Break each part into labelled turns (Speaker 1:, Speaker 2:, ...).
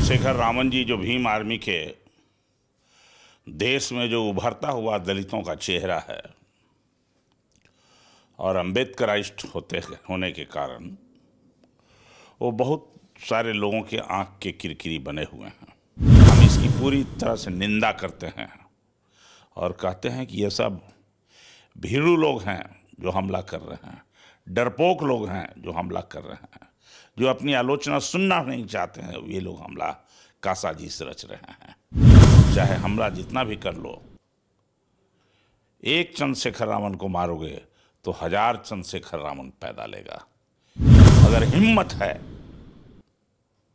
Speaker 1: चंद्रशेखर रामन जी जो भीम आर्मी के देश में जो उभरता हुआ दलितों का चेहरा है और अम्बेडकराइस्ट होने के कारण वो बहुत सारे लोगों के आंख के किरकिरी बने हुए हैं। हम इसकी पूरी तरह से निंदा करते हैं और कहते हैं कि ये सब भीरू लोग हैं जो हमला कर रहे हैं, डरपोक लोग हैं जो हमला कर रहे हैं, जो अपनी आलोचना सुनना नहीं चाहते हैं, ये लोग हमला का साजिश रच रहे हैं। चाहे हमला जितना भी कर लो, एक चंद्रशेखर रावण को मारोगे तो 1000 चंद्रशेखर रावण पैदा लेगा। अगर हिम्मत है,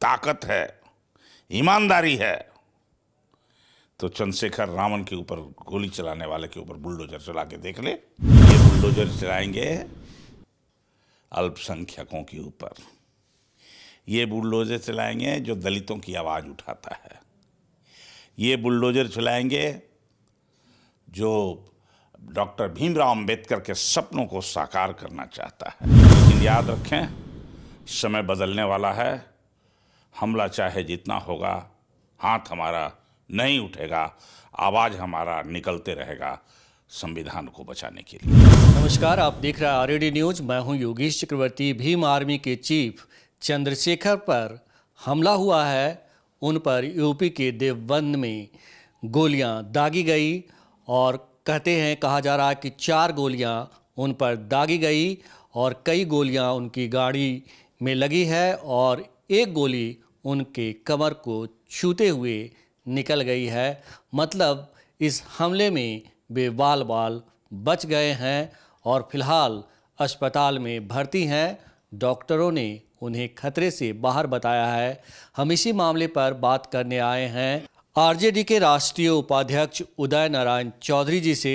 Speaker 1: ताकत है, ईमानदारी है तो चंद्रशेखर रावण के ऊपर गोली चलाने वाले के ऊपर बुलडोजर चला के देख ले। ये बुलडोजर चलाएंगे अल्पसंख्यकों के ऊपर, ये बुलडोजर चलाएंगे जो दलितों की आवाज़ उठाता है, ये बुलडोजर चलाएंगे जो डॉक्टर भीमराव अंबेडकर के सपनों को साकार करना चाहता है। लेकिन याद रखें, समय बदलने वाला है। हमला चाहे जितना होगा, हाथ हमारा नहीं उठेगा, आवाज़ हमारा निकलते रहेगा संविधान को बचाने के लिए।
Speaker 2: नमस्कार, आप देख रहे हैं आरएडी न्यूज। मैं हूं योगेश चक्रवर्ती। भीम आर्मी के चीफ चंद्रशेखर पर हमला हुआ है। उन पर यूपी के देवबंद में गोलियां दागी गई और कहा जा रहा है कि 4 गोलियां उन पर दागी गई और कई गोलियां उनकी गाड़ी में लगी है और एक गोली उनके कमर को छूते हुए निकल गई है। मतलब इस हमले में वे बाल बच गए हैं और फिलहाल अस्पताल में भर्ती हैं। डॉक्टरों ने उन्हें खतरे से बाहर बताया है। हम इसी मामले पर बात करने आए हैं आरजेडी के राष्ट्रीय उपाध्यक्ष उदय नारायण चौधरी जी से।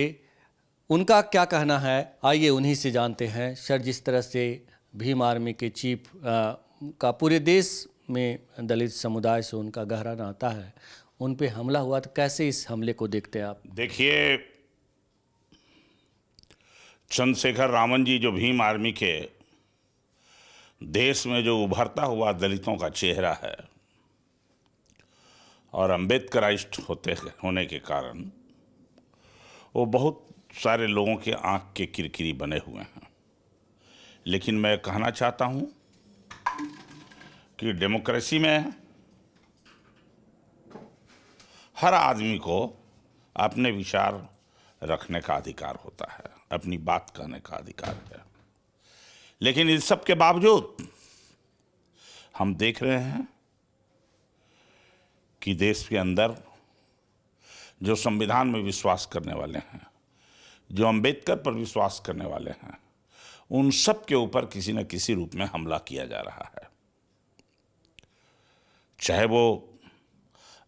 Speaker 2: उनका क्या कहना है, आइए उन्हीं से जानते हैं। सर, जिस तरह से भीम आर्मी के चीफ का पूरे देश में दलित समुदाय से उनका गहरा नाता है, उन पे हमला हुआ, तो कैसे इस हमले को देखते हैं आप?
Speaker 1: देखिए, चंद्रशेखर रावण जी जो भीम आर्मी के देश में जो उभरता हुआ दलितों का चेहरा है और अम्बेडकराइस्ट होने के कारण वो बहुत सारे लोगों के आंख के किरकिरी बने हुए हैं। लेकिन मैं कहना चाहता हूं कि डेमोक्रेसी में हर आदमी को अपने विचार रखने का अधिकार होता है, अपनी बात कहने का अधिकार है। लेकिन इस सब के बावजूद हम देख रहे हैं कि देश के अंदर जो संविधान में विश्वास करने वाले हैं, जो अंबेडकर पर विश्वास करने वाले हैं, उन सब के ऊपर किसी न किसी रूप में हमला किया जा रहा है। चाहे वो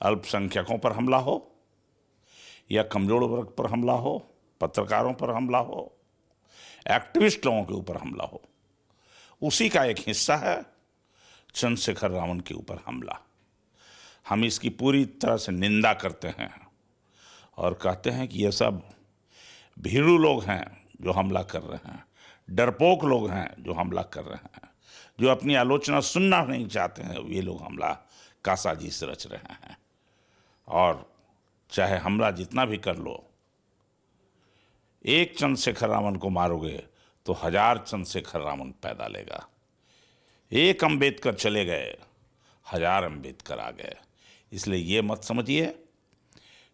Speaker 1: अल्पसंख्यकों पर हमला हो या कमजोर वर्ग पर हमला हो, पत्रकारों पर हमला हो, एक्टिविस्ट लोगों के ऊपर हमला हो, उसी का एक हिस्सा है चंद्रशेखर रावण के ऊपर हमला। हम इसकी पूरी तरह से निंदा करते हैं और कहते हैं कि ये सब भीरू लोग हैं जो हमला कर रहे हैं, डरपोक लोग हैं जो हमला कर रहे हैं, जो अपनी आलोचना सुनना नहीं चाहते हैं, ये लोग हमला का साजिश रच रहे हैं। और चाहे हमला जितना भी कर लो, एक चंद्रशेखर रावण को मारोगे तो 1000 चंद्रशेखर रावण पैदा लेगा। एक अंबेडकर चले गए, 1000 अंबेडकर आ गए। इसलिए ये मत समझिए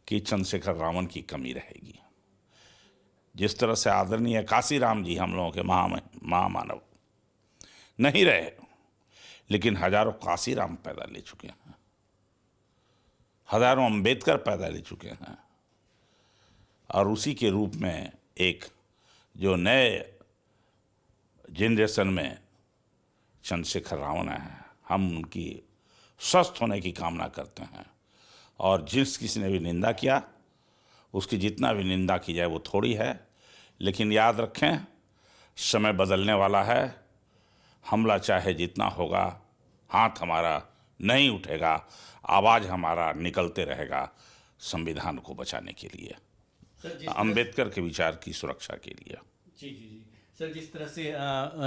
Speaker 1: कि चंद्रशेखर रावण की कमी रहेगी। जिस तरह से आदरणीय काशीराम जी हम लोगों के महामानव नहीं रहे, लेकिन हजारों काशीराम पैदा ले चुके हैं, हजारों अंबेडकर पैदा ले चुके हैं। और उसी के रूप में एक जो नए जनरेशन में चंद्रशेखर रावण है, हम उनकी स्वस्थ होने की कामना करते हैं। और जिस किसी ने भी निंदा किया, उसकी जितना भी निंदा की जाए वो थोड़ी है। लेकिन याद रखें, समय बदलने वाला है। हमला चाहे जितना होगा, हाथ हमारा नहीं उठेगा, आवाज़ हमारा निकलते रहेगा संविधान को बचाने के लिए, अंबेडकर के विचार की सुरक्षा के लिए।
Speaker 2: जी। सर, जिस तरह से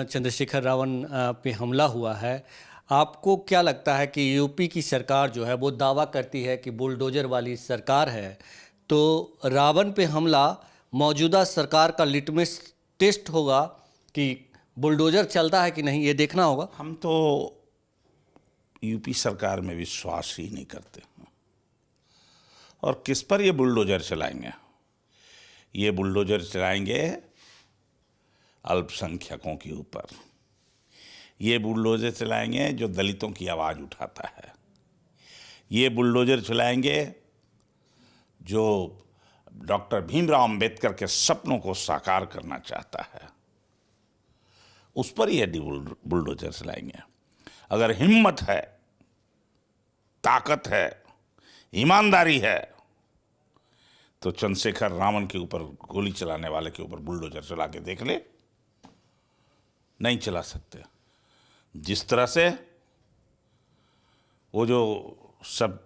Speaker 2: चंद्रशेखर रावण पे हमला हुआ है, आपको क्या लगता है कि यूपी की सरकार जो है वो दावा करती है कि बुलडोजर वाली सरकार है, तो रावण पे हमला मौजूदा सरकार का लिटमस टेस्ट होगा कि बुलडोजर चलता है कि नहीं, ये देखना होगा।
Speaker 1: हम तो यूपी सरकार में विश्वास ही नहीं करते। और किस पर ये बुलडोजर चलाएंगे? ये बुलडोजर चलाएंगे अल्पसंख्यकों के ऊपर। ये बुलडोजर चलाएंगे जो दलितों की आवाज़ उठाता है। ये बुलडोजर चलाएंगे जो डॉक्टर भीमराव अंबेडकर के सपनों को साकार करना चाहता है, उस पर ये बुलडोजर चलाएंगे। अगर हिम्मत है, ताकत है, ईमानदारी है, तो चंद्रशेखर रावण के ऊपर गोली चलाने वाले के ऊपर बुलडोजर चला के देख ले। नहीं चला सकते। जिस तरह से वो जो सब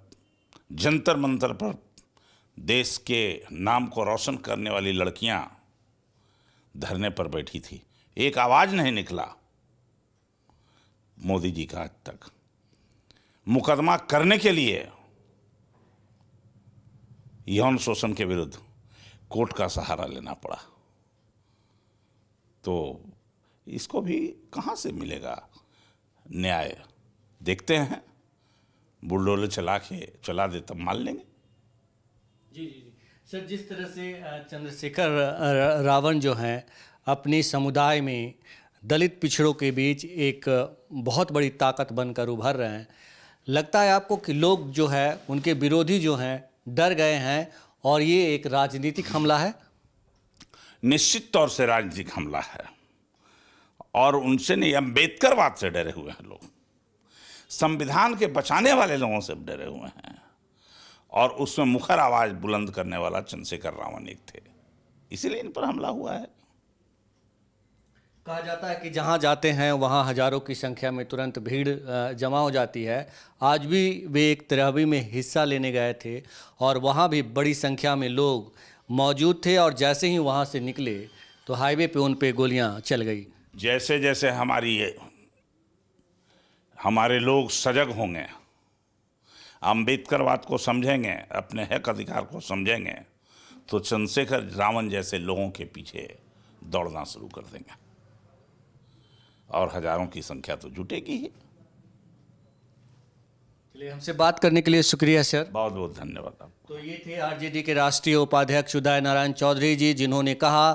Speaker 1: जंतर मंतर पर देश के नाम को रोशन करने वाली लड़कियां धरने पर बैठी थी, एक आवाज नहीं निकला मोदी जी का आज तक। मुकदमा करने के लिए यौन शोषण के विरुद्ध कोर्ट का सहारा लेना पड़ा। तो इसको भी कहाँ से मिलेगा न्याय? देखते हैं, बुलडोजर चला दे तब मान लेंगे।
Speaker 2: जी जी जी सर, जिस तरह से चंद्रशेखर रावण जो हैं अपने समुदाय में दलित पिछड़ों के बीच एक बहुत बड़ी ताकत बनकर उभर रहे हैं, लगता है आपको कि लोग जो है उनके विरोधी जो हैं डर गए हैं और ये एक राजनीतिक हमला है?
Speaker 1: निश्चित तौर से राजनीतिक हमला है। और उनसे नहीं, अम्बेडकरवाद से डरे हुए हैं लोग, संविधान के बचाने वाले लोगों से डरे हुए हैं। और उसमें मुखर आवाज बुलंद करने वाला चंद्रशेखर रावण एक थे, इसीलिए इन पर हमला हुआ है।
Speaker 2: कहा जाता है कि जहां जाते हैं वहां हजारों की संख्या में तुरंत भीड़ जमा हो जाती है। आज भी वे एक तरहवी में हिस्सा लेने गए थे और वहां भी बड़ी संख्या में लोग मौजूद थे, और जैसे ही वहां से निकले तो हाईवे पे उन पे गोलियां चल गई।
Speaker 1: जैसे जैसे हमारे लोग सजग होंगे, अम्बेडकरवाद को समझेंगे, अपने हक अधिकार को समझेंगे, तो चंद्रशेखर रावण जैसे लोगों के पीछे दौड़ना शुरू कर देंगे और हजारों की संख्या तो जुटेगी ही।
Speaker 2: चलिए, हमसे बात करने के लिए शुक्रिया सर।
Speaker 1: बहुत बहुत धन्यवाद आपको।
Speaker 2: तो ये थे आरजेडी के राष्ट्रीय उपाध्यक्ष उदय नारायण चौधरी जी, जिन्होंने कहा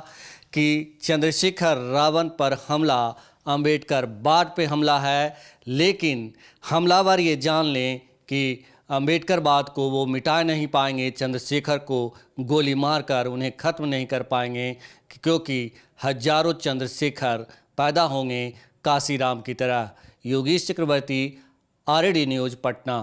Speaker 2: कि चंद्रशेखर रावण पर हमला अम्बेडकरवाद पे हमला है, लेकिन हमलावर ये जान लें कि अम्बेडकरवाद को वो मिटा नहीं पाएंगे, चंद्रशेखर को गोली मारकर उन्हें ख़त्म नहीं कर पाएंगे, क्योंकि हजारों चंद्रशेखर पैदा होंगे काशीराम की तरह। योगेश चक्रवर्ती, आरएडी न्यूज़, पटना।